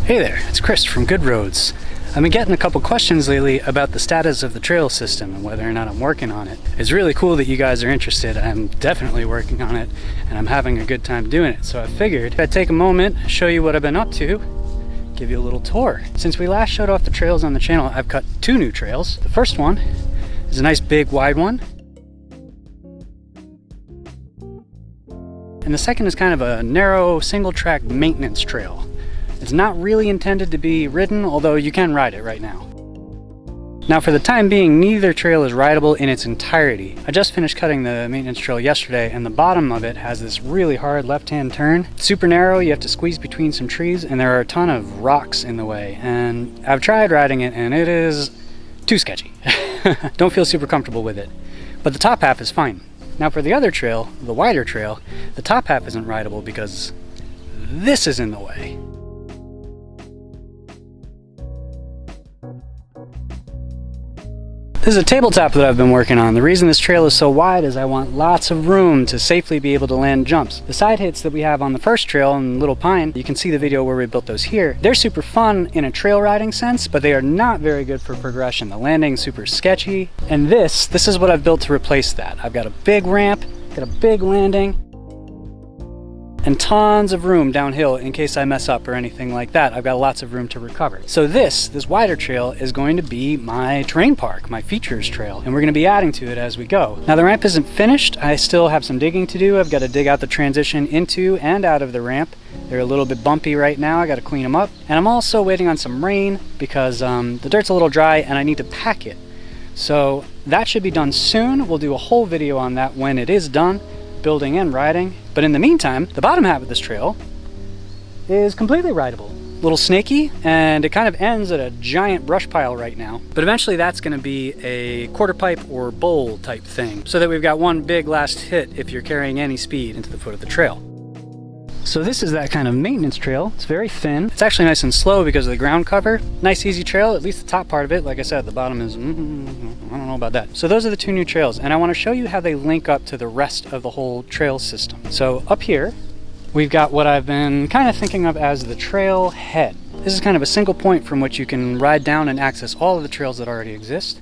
Hey there, it's Chris from Good Roads. I've been getting a couple questions lately about the status of the trail system and whether or not I'm working on it. It's really cool that you guys are interested. I'm definitely working on it and I'm having a good time doing it. So I figured I'd take a moment, show you what I've been up to, give you a little tour. Since we last showed off the trails on the channel, I've cut 2 new trails. The first one is a nice big wide one. And the second is kind of a narrow single track maintenance trail. It's not really intended to be ridden, although you can ride it right now. Now for the time being, neither trail is rideable in its entirety. I just finished cutting the maintenance trail yesterday and the bottom of it has this really hard left-hand turn. It's super narrow, you have to squeeze between some trees and there are a ton of rocks in the way. And I've tried riding it and it is too sketchy. Don't feel super comfortable with it. But the top half is fine. Now for the other trail, the wider trail, the top half isn't rideable because this is in the way. This is a tabletop that I've been working on. The reason this trail is so wide is I want lots of room to safely be able to land jumps. The side hits that we have on the first trail in Little Pine, you can see the video where we built those here. They're super fun in a trail riding sense, but they are not very good for progression. The landing's super sketchy. And this is what I've built to replace that. I've got a big ramp, got a big landing, and tons of room downhill in case I mess up or anything like that. I've got lots of room to recover. So this wider trail is going to be my terrain park, my features trail, and we're gonna be adding to it as we go. Now the ramp isn't finished. I still have some digging to do. I've got to dig out the transition into and out of the ramp. They're a little bit bumpy right now. I got to clean them up. And I'm also waiting on some rain because the dirt's a little dry and I need to pack it. So that should be done soon. We'll do a whole video on that when it is done, building and riding. But in the meantime, the bottom half of this trail is completely rideable. A little snaky, and it kind of ends at a giant brush pile right now. But eventually that's gonna be a quarter pipe or bowl type thing, so that we've got one big last hit if you're carrying any speed into the foot of the trail. So this is that kind of maintenance trail. It's very thin. It's actually nice and slow because of the ground cover. Nice easy trail, at least the top part of it. Like I said, the bottom is, I don't know about that. So those are the 2 new trails, and I want to show you how they link up to the rest of the whole trail system. So up here, we've got what I've been kind of thinking of as the trail head. This is kind of a single point from which you can ride down and access all of the trails that already exist.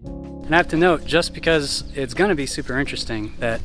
And I have to note, just because it's going to be super interesting, that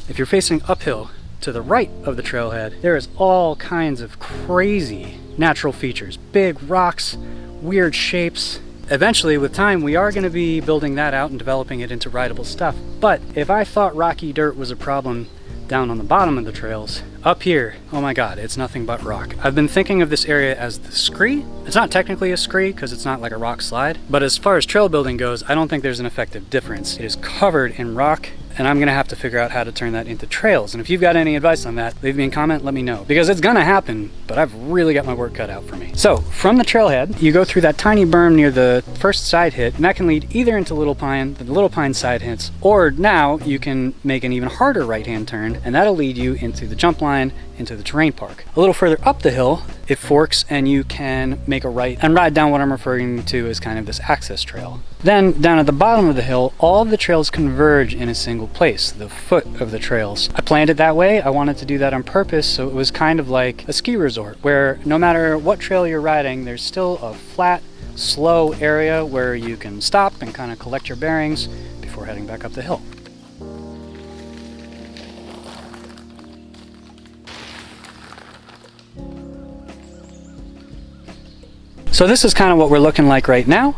if you're facing uphill, to the right of the trailhead, there is all kinds of crazy natural features. Big rocks, weird shapes. Eventually, with time, we are going to be building that out and developing it into rideable stuff. But if I thought rocky dirt was a problem down on the bottom of the trails, up here, oh my god, it's nothing but rock. I've been thinking of this area as the scree. It's not technically a scree because it's not like a rock slide, but as far as trail building goes, I don't think there's an effective difference. It is covered in rock, and I'm gonna have to figure out how to turn that into trails. And if you've got any advice on that, leave me a comment, let me know. Because it's gonna happen, but I've really got my work cut out for me. So, from the trailhead, you go through that tiny berm near the first side hit, and that can lead either into Little Pine, the Little Pine side hits, or now you can make an even harder right-hand turn, and that'll lead you into the jump line, into the terrain park. A little further up the hill, it forks and you can make a right and ride down what I'm referring to as kind of this access trail. Then down at the bottom of the hill, all of the trails converge in a single place, the foot of the trails. I planned it that way. I wanted to do that on purpose, so it was kind of like a ski resort where no matter what trail you're riding, there's still a flat, slow area where you can stop and kind of collect your bearings before heading back up the hill. So this is kind of what we're looking like right now.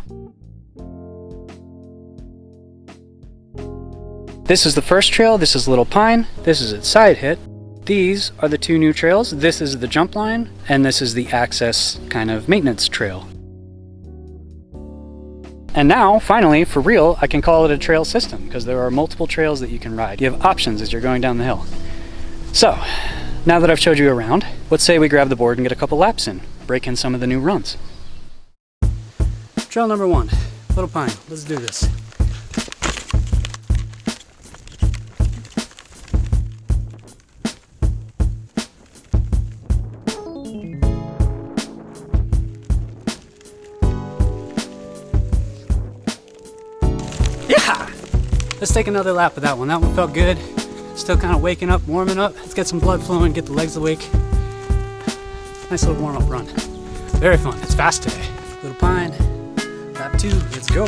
This is the first trail, this is Little Pine, this is its side hit. These are the 2 new trails. This is the jump line, and this is the access kind of maintenance trail. And now, finally, for real, I can call it a trail system because there are multiple trails that you can ride. You have options as you're going down the hill. So, now that I've showed you around, let's say we grab the board and get a couple laps in, break in some of the new runs. Trail number 1, Little Pine. Let's do this. Yeah! Let's take another lap of that one. That one felt good. Still kind of waking up, warming up. Let's get some blood flowing, get the legs awake. Nice little warm-up run. Very fun. It's fast today. Little Pine, lap 2, let's go.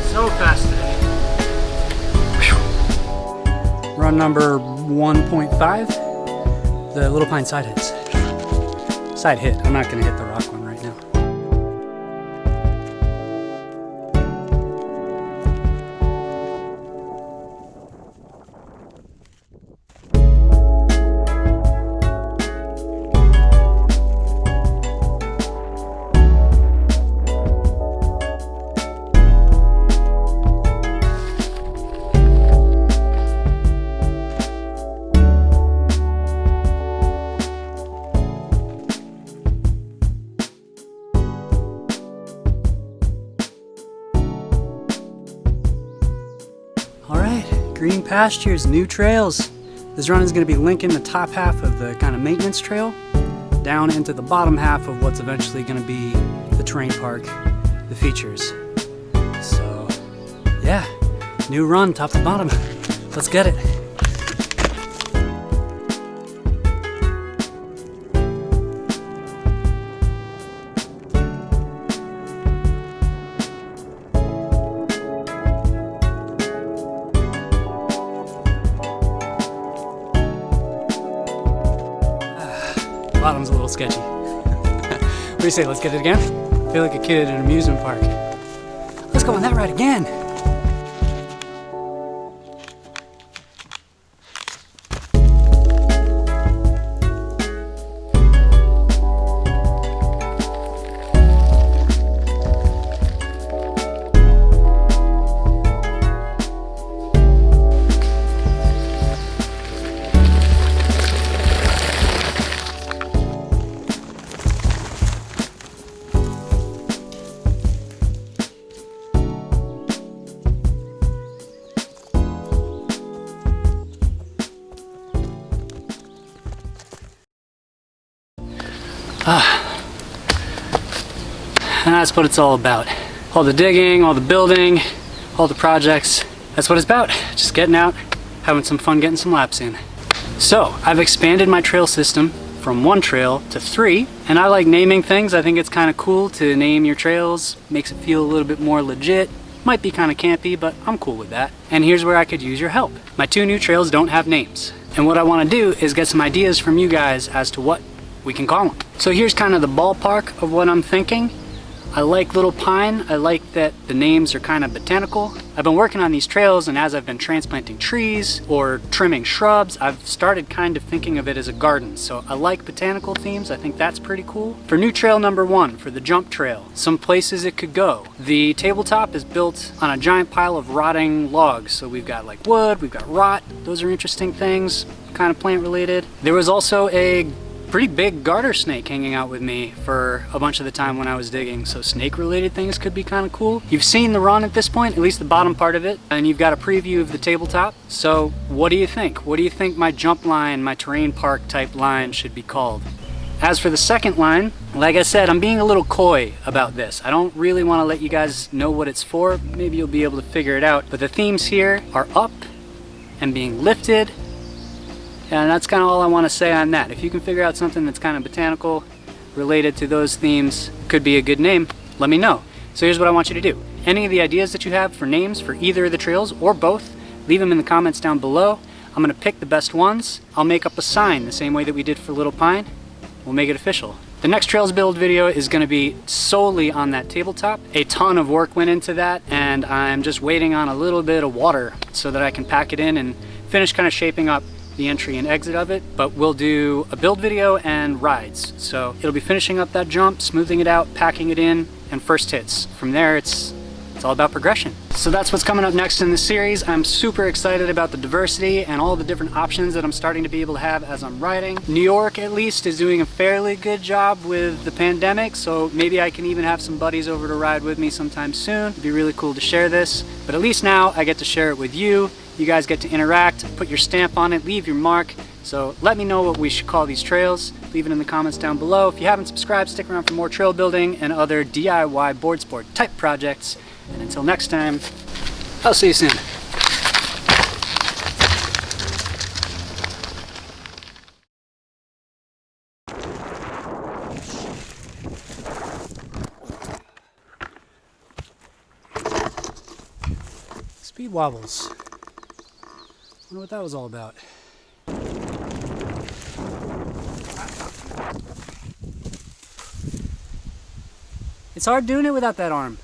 So fast today. Whew. Run number 1.5, the Little Pine side hits. Side hit, I'm not gonna hit the rock one right now. Green pastures, new trails. This run is going to be linking the top half of the kind of maintenance trail down into the bottom half of what's eventually going to be the terrain park, the features. So yeah, new run top to bottom. Let's get it. Bottom's a little sketchy. What do you say, let's get it again? I feel like a kid at an amusement park. Let's go on that ride again. And that's what it's all about. All the digging, all the building, all the projects. That's what it's about. Just getting out, having some fun, getting some laps in. So I've expanded my trail system from 1 trail to 3, and I like naming things. I think it's kind of cool to name your trails. Makes it feel a little bit more legit. Might be kind of campy, but I'm cool with that. And here's where I could use your help. My 2 new trails don't have names. And what I want to do is get some ideas from you guys as to what we can call them. So here's kind of the ballpark of what I'm thinking. I like Little Pine. I like that the names are kind of botanical. I've been working on these trails, and as I've been transplanting trees or trimming shrubs, I've started kind of thinking of it as a garden. So I like botanical themes. I think that's pretty cool. For new trail number 1, for the jump trail, some places it could go. The tabletop is built on a giant pile of rotting logs. So we've got like wood, we've got rot. Those are interesting things, kind of plant related. There was also a pretty big garter snake hanging out with me for a bunch of the time when I was digging, so snake related things could be kind of cool. You've seen the run at this point, at least the bottom part of it, and you've got a preview of the tabletop. So what do you think? What do you think my jump line, my terrain park type line should be called? As for the second line, like I said, I'm being a little coy about this. I don't really want to let you guys know what it's for. Maybe you'll be able to figure it out, but the themes here are up and being lifted. And that's kind of all I want to say on that. If you can figure out something that's kind of botanical related to those themes, could be a good name, let me know. So here's what I want you to do. Any of the ideas that you have for names for either of the trails or both, leave them in the comments down below. I'm going to pick the best ones. I'll make up a sign the same way that we did for Little Pine. We'll make it official. The next trails build video is going to be solely on that tabletop. A ton of work went into that, and I'm just waiting on a little bit of water so that I can pack it in and finish kind of shaping up the entry and exit of it. But we'll do a build video and rides. So it'll be finishing up that jump, smoothing it out, packing it in, and first hits. From there, it's all about progression. So that's what's coming up next in the series. I'm super excited about the diversity and all the different options that I'm starting to be able to have as I'm riding. New York, at least, is doing a fairly good job with the pandemic, so maybe I can even have some buddies over to ride with me sometime soon. It'd be really cool to share this, but at least now I get to share it with you. You guys get to interact, put your stamp on it, leave your mark, So let me know what we should call these trails. Leave it in the comments down below. If you haven't subscribed, stick around for more trail building and other DIY board sport type projects. And until next time, I'll see you soon. Speed wobbles. Wonder what that was all about. It's hard doing it without that arm.